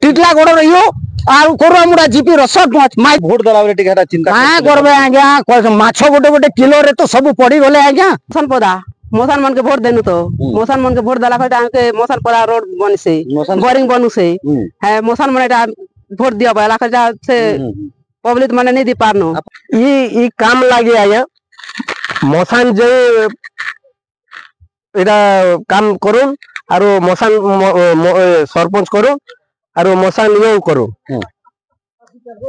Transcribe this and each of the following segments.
टिटला गोड़ रहियो are कोरामुड़ा GP रसद माई भोट दला बेले टिके हटा चिंता हां करबे आज्ञा माछो गोटे गोटे किलो रे तो सब पड़ी गले आज्ञा मोसन पदा मोसन मन के वोट देनु तो मोसन मन के वोट दला फटा के मोसन पदा रोड बनसे बोरिंग बनुसे है मोसन मन एटा वोट दिया बला खजा से पब्लिक माने नहीं दी पारनो ई काम लागे आज्ञा मोसान जे एटा काम करूं आरो मोसान सरपंच करूं आरो मोसान यो करूं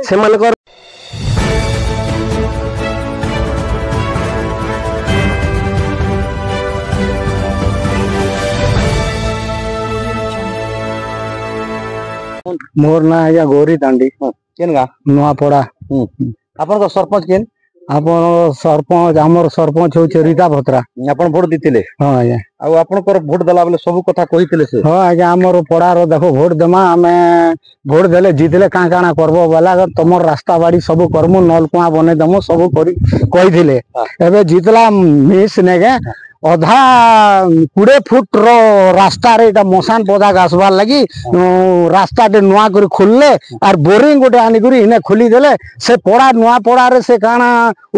से मानकर मोर ना आज्ञा गौरी दांडी केन गा नुआपड़ा आपन को सरपंच केन आपन सरपंच आमर सरपंच होचे रीता भत्रा आपन वोट दितिले हां आज्ञा आ आपन को वोट दला बेले सब कथा कहितिले से हां आज्ञा आमर पड़ार देखो वोट देमा हमें वोट देले जीतले का काना करबो वाला तमर रास्ता बाड़ी सब करमु नलकुआ बने दमु सब करी कहिथिले एबे जीतला मिस नेगे अधा 20 फुट रो रास्ता रे मशान पौधा घासबार लगी रास्ता टे नुआ कर खोलले और बोरिंग गोटे आनी करी इने खोली देले से पड़ा नुआ पड़ा रे से काना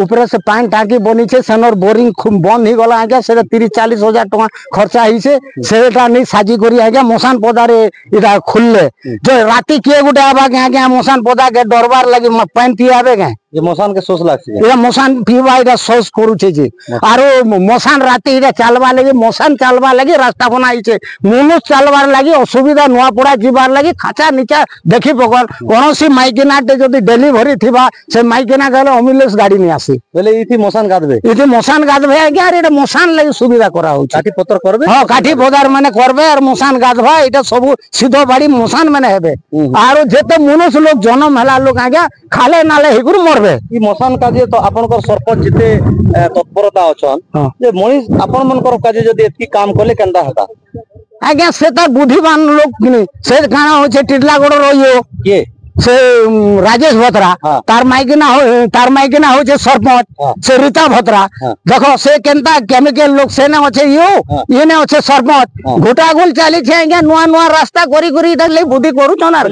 ऊपर से पानी टाकी बनी छे सेनर बोरिंग बंद ही गला आज्ञा से 30-40 हजार टका खर्चा ही छे सेटा नहीं साजी करी आज्ञा मशान पौधा रे इटा खोलले जो राती किए गोटे आबा के आज्ञा मशान पौधा के डरबार लगी पानी पियाबे के ये मशान के सोच लागছে ये मशान पीवा इटा सोच करूचे जे आरो मशान राती इटा चालवा लगी मशान चालवा लगी रास्ता बनाई छे मनुष्य चालवार लगी असुविधा नुआ पड़ा जीवार लगी खाचा नीचा देखि पकर कोनोसी माइकिना टे जदी डिलीवरी थिबा से माइकिना गले एम्बुलेंस गाड़ी नहीं आसी बोले इथि मशान गादबे आज्ञा रे मशान लगी सुविधा करा होची काठी पत्थर करबे हां काठी पदार माने करबे और मशान गादबा इटा सब सीधो बाड़ी मशान माने हेबे आरो जेते मनुष्य लोग जन्म हला लोग आज्ञा खाले नाले हिगुर मरबे ई मशान काजे तो आपनकर सरपंच जिते तत्परता अछन जे मनीष आपन मनकर काजे जदी एतकी काम करले केंदा हता आज्ञा से त बुद्धिमान लोग से काना होचे टिटला गोड़ रहियो के से राजेश भत्रा तार माइकिना होचे सरपंच से रीता भत्रा देखो से केनता केमिकल लोग से ने होचे यो इने होचे सरपंच घोटागुल चाली छे आज्ञा नुआ नुआ रास्ता करी करी इधर ले बुद्धि करू चनार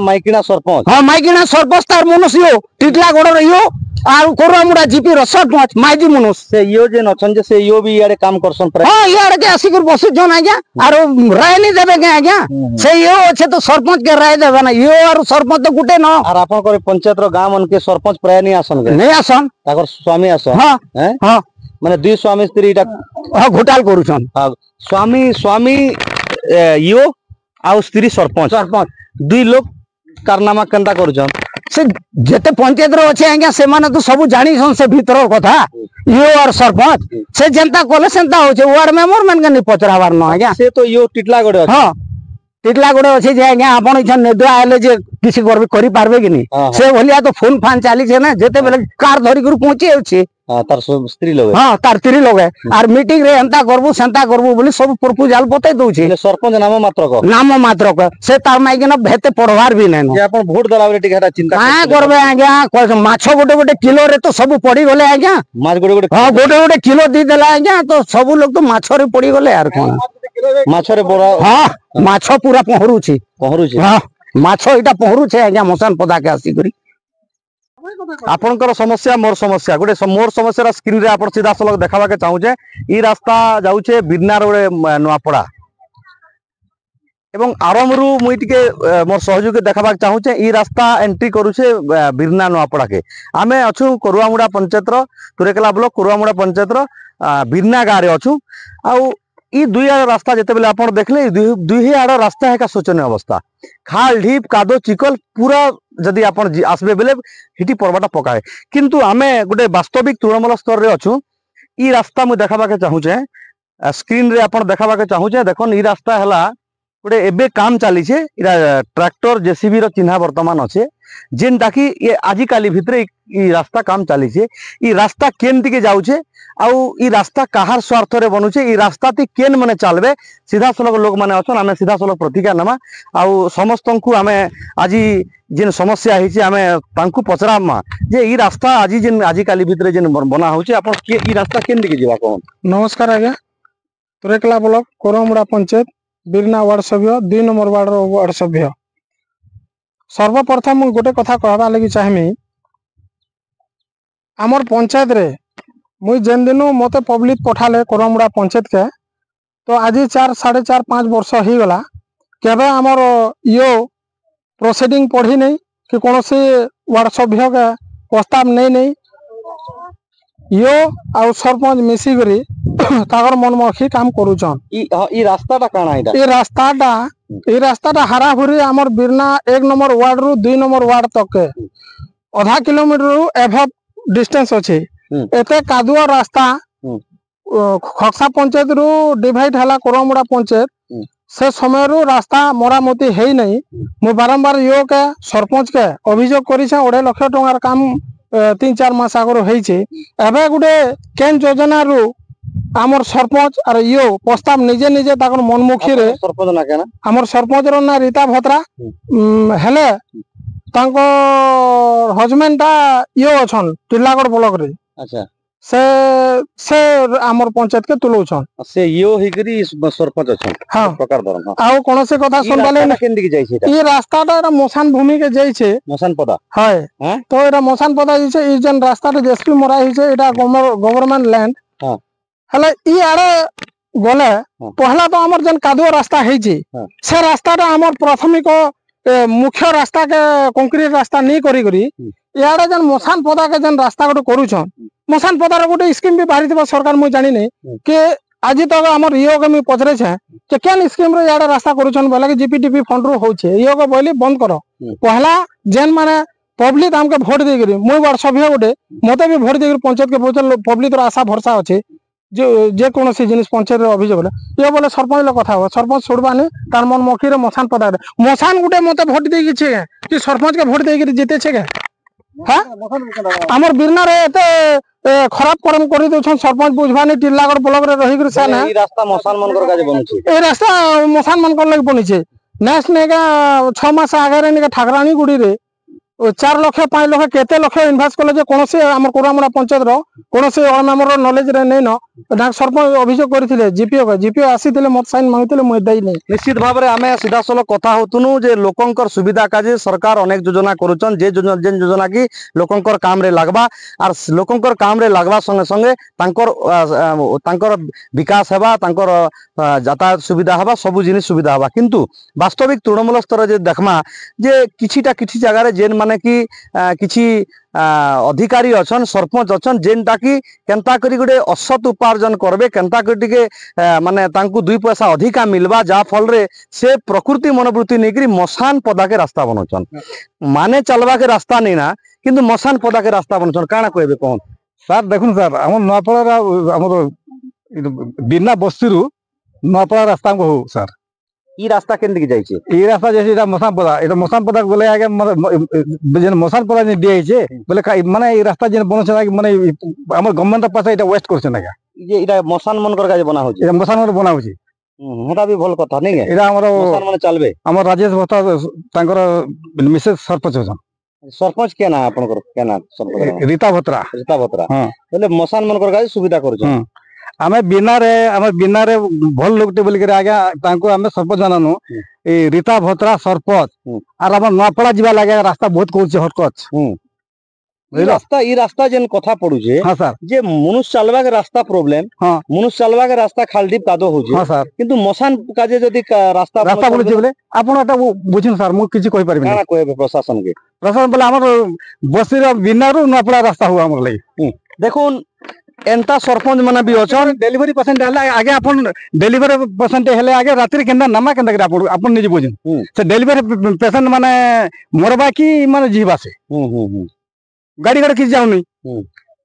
माइकिना सरपंच हां माइकिना सरपंच तार मनुष्य टिटला गोड़ रहियो आर कोरामुड़ा जीपी रसद माइजी मनुष्य से यो जे नछन जे से यो भी यारे काम करसन पर हां यार के आसी कर बसु जन आज्ञा आर राय नहीं देबे के आज्ञा से यो अच्छे तो सरपंच के राय देबे ना यो आर सरपंच तो गुटे न आर आपन करे पंचायत रो गांव मन के सरपंच प्राय नहीं आसन के नहीं आसन ताकर स्वामी आसन हां हैं हां माने दुई स्वामी स्त्री इटा हां घोटाल करूछन हां स्वामी यो आ स्त्री सरपंच दुई लोग कारनामा केंदा करूछन से जेते पंचायत रो अच्छे आज्ञा से माने तो सब जानी सन से भीतर कथा यो और सरपंच से जनता कोले सेंता होचे वार्ड मेंबर मन के नहीं पचरावार न आज्ञा से तो यो टिटला गडे हां टिटला गोड़े अच्छे जे आज्ञा आपण इछन नेदुआ आले जे किसी करबे करि पारबे कि नहीं से भलिया तो फोन फान चाली छे ना जेते बेले कार धरि कर पहुंचे अछि तार स्त्री लोग हां तार स्त्री लोग है आर मीटिंग रे एंता करबू सेंता करबू बोली सब प्रपोजल बतै दउ छे सरपंच नाम मात्र को से तार माइके न भेते पढ़वार भी नै जे अपन वोट दला बेले टिका चिंता का करबे आज्ञा माछो गोटे गोटे किलो रे तो सब पड़ी गले आज्ञा माछ गोटे गोटे हां गोटे गोटे किलो दी देला आज्ञा तो सब लोग तो माछो रे पड़ी गले यार कोन माछ रे बड़ा हां माछो पूरा पहरू छी हां माछो इटा पहरू छे आज्ञा मसान पदा के आसी करी आपनकर समस्या मोर समस्या गोटे मोर समस्या स्क्रीन रे आपण सीधा सलग देखावा के चाहूचे ई रास्ता जाउचे बिरना रोड नुआपड़ा एवं आरमरू मुई टिके मोर सहयोगी देखावा के चाहूचे ई रास्ता एंट्री करूचे बिरना नुआपड़ा के आमे अछु कोरुआमुड़ा पंचायत रो तुरेकला ब्लॉक कोरुआमुड़ा पंचायत रो बिरना गाँ रे अछु आउ ई दुई आड़ रास्ता जेते बेले आपण देखले दुई आड़ रास्ता है का शोचनीय अवस्था खाल ढीप कादो चिकल पूरा जदि आपण आसबे बेले हिटी पर्वटा पकाए किंतु आमे गोटे वास्तविक तृणमूल स्तर रे अछु ई रास्ता मु देखाबा के चाहूचे स्क्रीन रे आपण देखाबा के चाहूचे देखन ई रास्ता हला गोटे एबे काम चली छे इरा ट्रैक्टर जेसीबी रो चिन्हा वर्तमान अच्छे जेन ताकि ये आजि काली भितरे ई रास्ता काम चली छे ई रास्ता केन दिके जाउछे आउ ई रास्ता काहार स्वार्थ रे बनुछे ई रास्ता ती केन माने चलबे सीधा सलग लोग माने अछन आमे सीधा सलग प्रतिक्रिया नमा आउ समस्तन को आमे आजि जेन समस्या हिचे आमे तांकु पचरामा जे ई रास्ता आजि जेन आजि काली भितरे जेन बना होचे आपण के ई रास्ता केन दिके जीवा कोन। नमस्कार आज्ञा तुरेकला ब्लॉक कोरुआमुड़ा पंचायत बिरना वार्ड सभ्य 2 नंबर वार्ड वार्ड सभ्य सर्वप्रथम गोटे कथा कहबा लगी चाहमी आमर पंचायत रे मुई जेन दिन मते पब्लिक पठाले कोरमुड़ा पंचायत के तो आज 4.5 वर्ष हो गला केबे आमर यो प्रोसीडिंग पढ़ी नहीं कि कौन से वार्ड सभ्य के प्रस्ताव नहीं नहीं यो आउ सरपंच मिसिकरी ताकर मनमखी काम करूछन। ई रास्ताटा काଣା एटा ए रास्ताटा हाराहुरी आमर बिरना 1 नंबर वार्ड रु 2 नंबर वार्ड तक के आधा किलोमीटर रु एभव डिस्टेंस अछि। एते कादुआ रास्ता खक्सा पंचायत रु डिवाइड हला कोरमुड़ा पंचायत से समय रु रास्ता मरामती है नहीं। मु बारंबार यो के सरपंच के अभियोग करी 2.5 लाख टंकार काम 3-4 मास आगर होइछे। एबे गुटे केन योजना रु आमर सरपंच और यो प्रस्ताव निजे निजे ताकर मनमुखी रे सरपंच ना केना आमर सरपंच रो ना रीता भत्रा हेले तांको हजबैंड ता यो अछन टिल्लागढ़ ब्लॉक रे। अच्छा से आमर पंचायत के तुलौछन से यो हिकरी सरपंच अछन। हां प्रकार धरन आउ कोन से कथा सुनबाले केंदी के जाइछे एटा ई रास्ताटा एटा मसान भूमि के जाइछे मसान पदा हाय हैं तो एटा मसान पदा जाइछे। ई जन रास्ताटा जेसपी मरा हिचे एटा गवर्नमेंट लैंड। हां हले ई आड़े गले पहला तो आमर जन कादुआ रास्ता हिचे से रास्ताटा आमर प्राथमिक मुख्य रास्ता के कंक्रीट रास्ता नहीं करी करी याडे जन मसान पदा के जन रास्ता गोटे करूछन मसान पदार गोटे स्कीम भी बाहरी थबा सरकार मुई जानि नै कि आज तक हमर इयो के मी पचरे छे कि केन स्कीम रे याडे रास्ता करूछन बोला कि जीपीटीपी फंड रो होछे इयो के बोली बंद करो। पहला जेन माने पब्लिक हमके वोट दे करी मुई वार्ड सभ्य गोटे मते भी वोट दे करी पंचायत के बोचल पब्लिक रो आशा भरसा अछि जे कौन सी जिनिस पंचायत रे अभियोग ये बोले सरपंच लो कथा हो सरपंच छोड़बानी तार मन मखी रे मसान पदा मसान गुटे मते वोट दे छे कि सरपंच के वोट दे करी जीते छे के। हां हमर बिरना रे एते खराब कर्म करी दउछन सरपंच बुझबानी टिल्लागढ़ ब्लॉक रे रही करी से ना ई रास्ता मसान मनकर काजे बनुछे ए रास्ता मसान मनकर लागि बनी छे नेक्स्ट ने का 6 मास आगे रे ने ठाकरानी गुडी रे 4 लाख 5 लाख केते लाख इन्वेस्ट कले जे कोन से हमर कोरामुड़ा पंचायत रो कोन से हमर नॉलेज रे नै न डाक सरपंच अभियोग करथिले जीपीओ आसीथिले मत साइन मांगथिले मु देई नै। निश्चित भाव में आमे सीधा सलो कथा होतुनु जे लोकंकर सुविधा काजे सरकार अनेक योजना करूछन जे जेन योजना की लोकंकर काम रे लागबा आर लोकंकर काम रे लागबा संगे संगे तांकर विकास हेबा तांकर यातायात सुविधा हेबा सब जिनिस सुविधा हेबा किंतु वास्तविक तृणमूल स्तर जे देखमा जे किछि जगह रे जेन माने की किछि अधिकारी अछन सरपंच अछन जेनटा की केनता करी गोटे असत उपार्जन करबे केनता करी के माने तांकु 2 पैसा अधिका मिलबा जा फल रे से प्रकृति मनोवृत्ति नेकरी मसान पदा के रास्ता बनोचन माने चलबा के रास्ता नहीं ना किंतु मसान पदा के रास्ता बनोचन काना कहबे कोन सर देखुन सर हम नपाड़ा हमर बिना बस्ती रु नपाड़ा रास्ता को हो सर ई रास्ता केंदी के जाई छे ई रास्ता जैसे एटा मसान पदा बोले आगे जन मसान पदा ने दिए छे बोले माने ई रास्ता जन बनो छे माने हमर गवर्नमेंट पास एटा वेस्ट करछन आगे ये इटा मसान मनकर काजे बना होछे एटा मसान मन बना होछे हेटा भी भल कथा नहीं है एटा हमर मसान माने चलबे हमर राजेश भत्ता तांकर मिसेस सरपंच छन सरपंच के ना आपनकर के ना सरपंच रीता भत्रा हां बोले मसान मनकर काजे सुविधा करूछन आमे बिना रे भल लोकटे बोल के आगे तांको आमे सरपंच बनानु ए रीता भत्रा सरपंच आर हमर नपाड़ा जीवा लागे रास्ता बहुत कोच हरकत ई रास्ता जेन कथा पड़ू छे हां सर जे मनुष्य चलबा के रास्ता प्रॉब्लम हां मनुष्य चलबा के रास्ता खालदीप कादो हो जे हां सर किंतु मसान काजे जदी रास्ता बोल बोले आपण एटा बुझिन सर मु किछि कहि परबे काना कहबे प्रशासन के प्रशासन बोले हमर बस्ती रो बिना रो नपाड़ा रास्ता हुआ हमर लागि देखुन एंता सरपंच माने भी अछन डेलीवरी पेशेंट हले आगे अपन डेलीवरी पेशेंट हले आगे रात्रि केंदा नामा केंदा करे अपन निजे बुझिन से डेलीवरी पेशेंट माने मरबा की माने जीवा से गाड़ी गाड़ी किछ जाउनी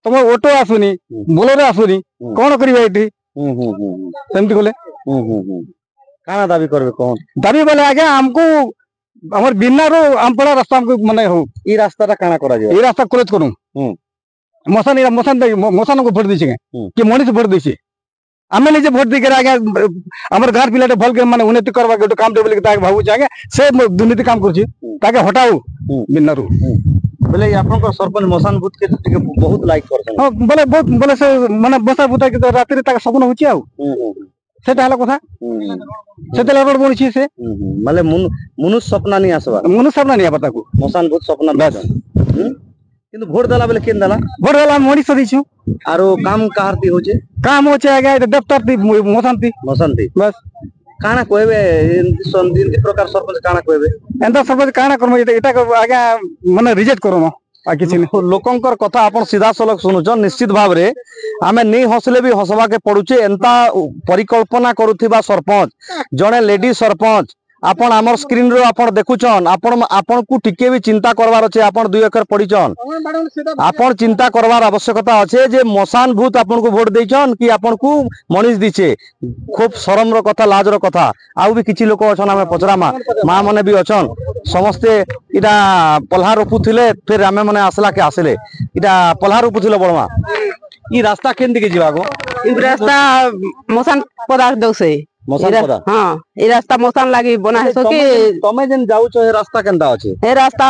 तुम ऑटो आसुनी बोलेरो आसुनी कोन करिबा एठी सेमति कोले काना दाबी करबे कोन दाबी बोले आगे हमको हमर बिना रो आमपड़ा रास्ता हमको माने हो ई रास्ताटा काना करा जे ई रास्ता क्लोज करू मसान को भोट दीछे कि मनीष भोट दीछे आमे निजे भोट दी के आगे हमर घर पिलाटे भल के माने उन्नति करबा के काम देबले के ताके भाबू जागे से दुर्नीति काम करछि ताके हटाऊ बिन्नारू बोले आपन सरपंच मसान बुथ के बहुत लाइक करछन हां बोले बहुत बोले से माने बसा बुता के रात्रि ताके सपन होछि आउ সেটা হলো কথা সেটা রোড বনছি সে মানে মনুষ্য স্বপ্ন নিয়ে আসবা মনুষ্য না নিয়ে তাকে মশান ভূত স্বপ্ন বাস কিন্তু ভোট দেলা বেলে কেন দেলা ভোট দেলা মনিষ দিছু আর কাম কাহারতি হচ্ছে কাম হচ্ছে আগে দপ্তর মশান্তি মশান্তি বাস কাଣା কইবে এমতি প্রকার सरपंच কাଣା কইবে এন্তা সর্বজ কাଣା করম এটা আগে মানে রিজেক্ট করম আর কিছু নাই ଲୋକଙ୍କର କଥା ଆପଣ ସିଧାସଳଖ ଶୁଣୁଛନ୍ ନିଶ୍ଚିତ ଭାବରେ ଆମେ ନେଇ ହସିଲେ ବି ହସବାକେ ପଡୁଛେ ଏନ୍ତା ପରିକଳ୍ପନା କରୁଥିବା ସରପଞ୍ଚ ଜଣେ ଲେଡି ସରପଞ୍ଚ ଆପଣ ଆମର ସ୍କ୍ରିନ ରୁ ଆପଣ ଦେଖୁଛନ୍ ଆପଣଙ୍କୁ ଟିକେ ବି ଚିନ୍ତା କରବାର ଅଛି ଆପଣ 2 ଅକ୍ଷର ପଢିଛନ୍ ଆପଣ ଚିନ୍ତା କରବାର ଆବଶ୍ୟକତା ଅଛି ଯେ ମଶାନ ଭୂତ ଆପଣଙ୍କୁ ଭୋଟ ଦେଇଛନ୍ କି ଆପଣଙ୍କୁ ମଣିଷ ଦିଛେ খুব শরমর কথা লাজর কথা আউ বি কিছু লোক অছন আমি পচরামা মা মানে বি অছন সমস্তে এটা পলহা রপুলে ফের আমি মানে আসলা কে আসলে এটা পলহা রপুলে বড়মা ই রাস্তা কেন দিকে যাবা গো রাস্তা মশান পদা দউছে মশান পদা হ্যাঁ এই রাস্তা মশান লাগি বনা হেছো কি তুমি যেন যাউছ এই রাস্তা কেনটা আছে এই রাস্তা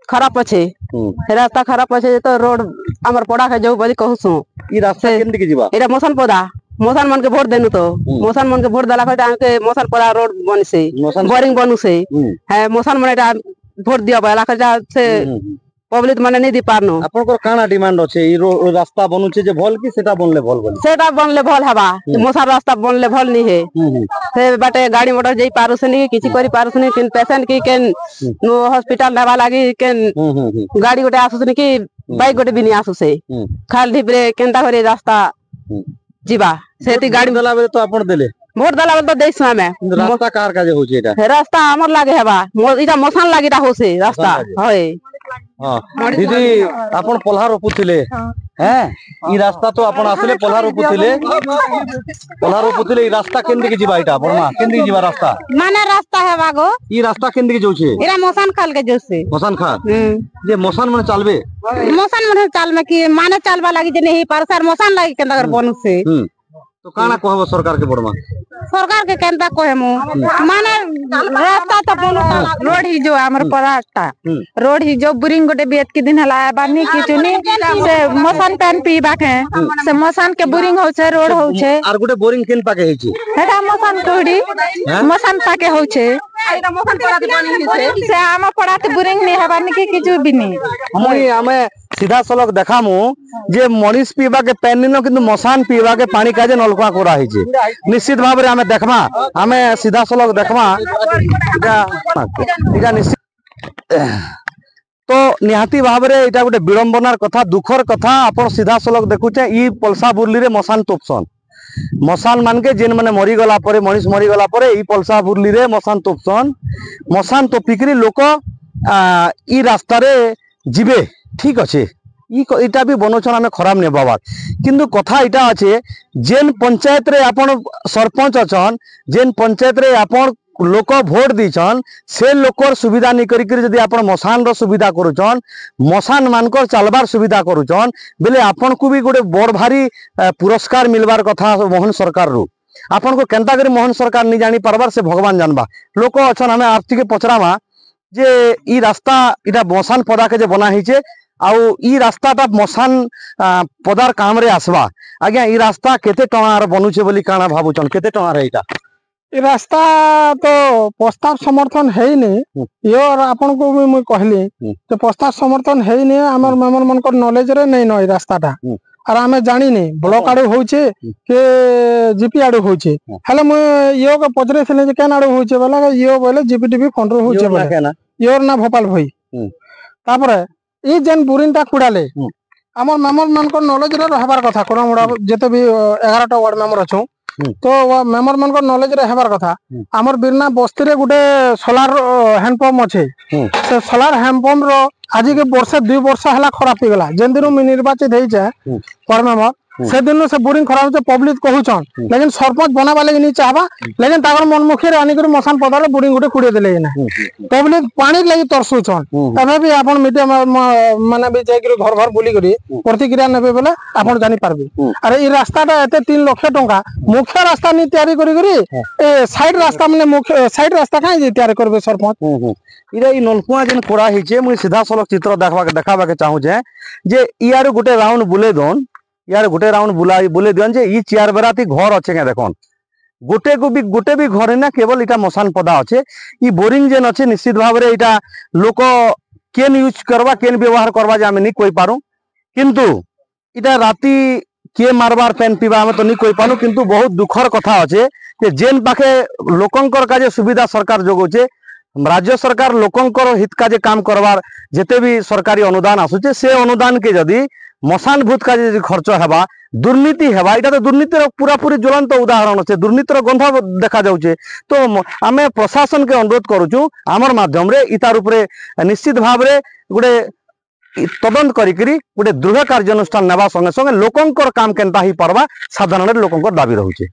খারাপ আছে এই রাস্তা খারাপ আছে তো রোড আমার পড়া খা যাও বলি কহুছু ই রাস্তা কেন দিকে যাবা এটা মশান পদা মশান মান কে ভোট দেনু তো মশান মান কে ভোট দেলা কইটা আমাকে মশান পদা রোড বনছে বোরিং বনুছে হ্যাঁ মশান মানে এটা ভোট দিয়া বলা কইটা সে পবলিক মানে নেই দি পারনো আপনার কানা ডিমান্ড আছে এই রাস্তা বনুছে যে ভল কি সেটা বনলে ভল বলি সেটা বনলে ভল হবা মশার রাস্তা বনলে ভল নি হে সে বাটে গাড়ি মোটর যাই পারুছে নি কিছু করি পারুছে নি কিন পেশেন্ট কি কেন হসপিটাল নেবা লাগি কেন গাড়ি গোটে আসুছে নি কি বাইক গোটে বিনি আসুছে খাল ঢিপরে কেনটা করে রাস্তা ଯିବା ସେଠି ଗାଡି ଦେଲା ବେଳେ ତ ଆପଣ ଦେଲେ ଭୋଟ ଦେଲା ବେଳେ ତ ଦେଇଛୁ ଆମେ ରାସ୍ତା କାହାର କାଜେ ହଉଛି ଏଟା ରାସ୍ତା ଆମର ଲାଗେ ହେବା ଏଇଟା ମଶାନ ଲାଗିଟା ହଉଛି ରାସ୍ତା ହଏ ହଁ ଦିଦି ଆପଣ ପଲ୍ହା ରୋପୁଥିଲେ হ্যাঁ এই রাস্তা তো আপন আসলে পল্হা রপুଥିଲେ এই রাস্তা কেন দিকে যাবা এটা বড়মা কেন দিকে যাবা রাস্তা মানে রাস্তা হেবা গো এই রাস্তা কেন দিকে যাচ্ছে এরা মশান খাল কে যাচ্ছে মশান খা যে মশান মানে চালবে মশান মানে চালবে কি মানে চালবা লাগি যে নেই পারসার মশান লাগি কেন করে বনুছে তো কানা কহব সরকার কে বড়মা सरकार के केनता कहमु माने रास्ता तो बोलो रोड ही जो हमर परास्ता रोड ही जो बुरिंग गोटे बेत के दिन हला बानी किचुनी से मसान पेन पीबा के से मसान के बुरिंग होछे रोड होछे आर गोटे बोरिंग केन पाके हेची हेटा मसान तोड़ी मसान पाके होछे एटा मसान पड़ाते पानी हिसे से आमा पड़ाते बुरिंग नहीं हबानी के किछु बिनी हमें सीधा सलक देखामु जे मनीष पीबा के पेन निनो किंतु मसान पीबा के पानी काजे नलकुआ कोरा हिचे निश्चित भाव रे हमें देखमा हमें सीधा सलक देखमा इटा निश्चित तो निहाती भाव रे इटा गोटे विडंबनार कथा दुखर कथा आपण सीधा सलक देखुचे ई पलसा बुरली रे मसान तोपसन मसान मान के जेन माने मरी गला परे मनीष मरी गला परे ई पलसा बुरली रे मसान तोपसन मसान तोपिकरी लोक ई रास्ता रे जिबे ठीक अच्छे इटा भी बनोछन आमे खराब ने बाबा किंतु कथा इटा अच्छे जेन पंचायत रे आपण सरपंच अछन जेन पंचायत रे आपण लोक भोट दीछन से लोकर सुविधा नहीं करी जदि आपण मसान रो सुविधा करूछन मसान मानकर चालबार सुविधा करूछन बेले आपण को भी गोटे बड़ भारी पुरस्कार मिलबार कथा मोहन सरकार रू आपण को केनता करी मोहन सरकार नहीं जानी पारबार से भगवान जानबा लोक अछन हमें आर्थिक पचरामा जे ई रास्ता इटा मसान पदा के जे बना हिचे आउ ई रास्ताटा मसान पदार काम रे आसबा आज्ञा ई रास्ता केते टणार बनुचे बोली काना भाबुचन केते टणार है इटा ई रास्ता तो प्रस्ताव समर्थन है नहीं यो आपन को भी मैं कहली तो प्रस्ताव समर्थन है नहीं हमर मेमर मन को नॉलेज रे नहीं न ई रास्ताटा और हमें जानी नहीं ब्लॉक आडू होचे के जीपी आडू होचे हेले मैं यो के पचरे से जे केन आडू होचे बोला यो बोले जीपीटीवी फंड रो होचे बोले योर ना भोपाल भाई तापर ई जेन बुरिनटा कुडाले हमर मेमर मन को नॉलेज रे रहबार कथा कोन मुडा जते भी 11टा वार्ड मेंबर अछो तो मेमर मन को नॉलेज रे हेबार कथा हमर बिरना बस्ती रे गुटे सोलार हैंडपंप अच्छे से सोलार हैंडपंप रो आज के वर्ष 2 वर्ष हला खराब हो गला जेन दिन में निर्वाचित होई छै वार्ड मेंबर से दिन से बोरिंग खराब से पब्लिक कहउछन लेकिन सरपंच बनाबा लागि नहीं चाहबा लेकिन ताकर मनमुखी रे आनी कर मसान पदारे बोरिंग गुटे कुडे देले ना पब्लिक पानी लागि तरसुछन तबे भी आपन मीडिया माने भी जाय घर घर बुली करी प्रतिक्रिया नेबे बेले आपन जानि पारबे अरे ई रास्ताटा एते 3 लाख टका मुख्य रास्ता नि तयारी करी करी ए साइड रास्ता माने मुख्य साइड रास्ता काई तयारी करबे सरपंच इरा ई नलकुआ जेन कोड़ा हिचे मुई सीधा सलक चित्र देखाबा के चाहू जे इयार गुटे राउंड बुले दोन यार गोटे राउंड बुले दियन जे ई चेयर बेराती घर अच्छे के देखन गोटे भी घरे ना केवल इटा मशान पदा अच्छे ई बोरिंग जेन अच्छे निश्चित भाव में इटा लोक केन यूज करवा केन व्यवहार करवा जे आमे नहीं कोई पारू किंतु इटा राती किए मारबार पेन पीवा आमे तो नहीं कोई पारू किंतु बहुत दुखर कथा अच्छे जे जेन पाखे लोकंकर काजे सुविधा सरकार जोगोचे राज्य सरकार लोकंकर हित काजे काम करवार जेते भी सरकारी अनुदान आसुचे से अनुदान के जदि मशान भूत का जे खर्च हेबा दुर्नीति हेबा इटा तो दुर्नीतिर पूरा पूरी ज्वलंत उदाहरण अच्छे दुर्नीतिर गंध देखा जाउचे तो आमे प्रशासन के अनुरोध करूचु आमर माध्यम रे इतार उपरे निश्चित भाव रे गुडे तदंत करिकरी गोटे दृढ़ कार्यानुष्ठान नेबा संगे संगे लोकंकर काम केनता ही परवा साधारण लोकंकर दाबी रहुचे।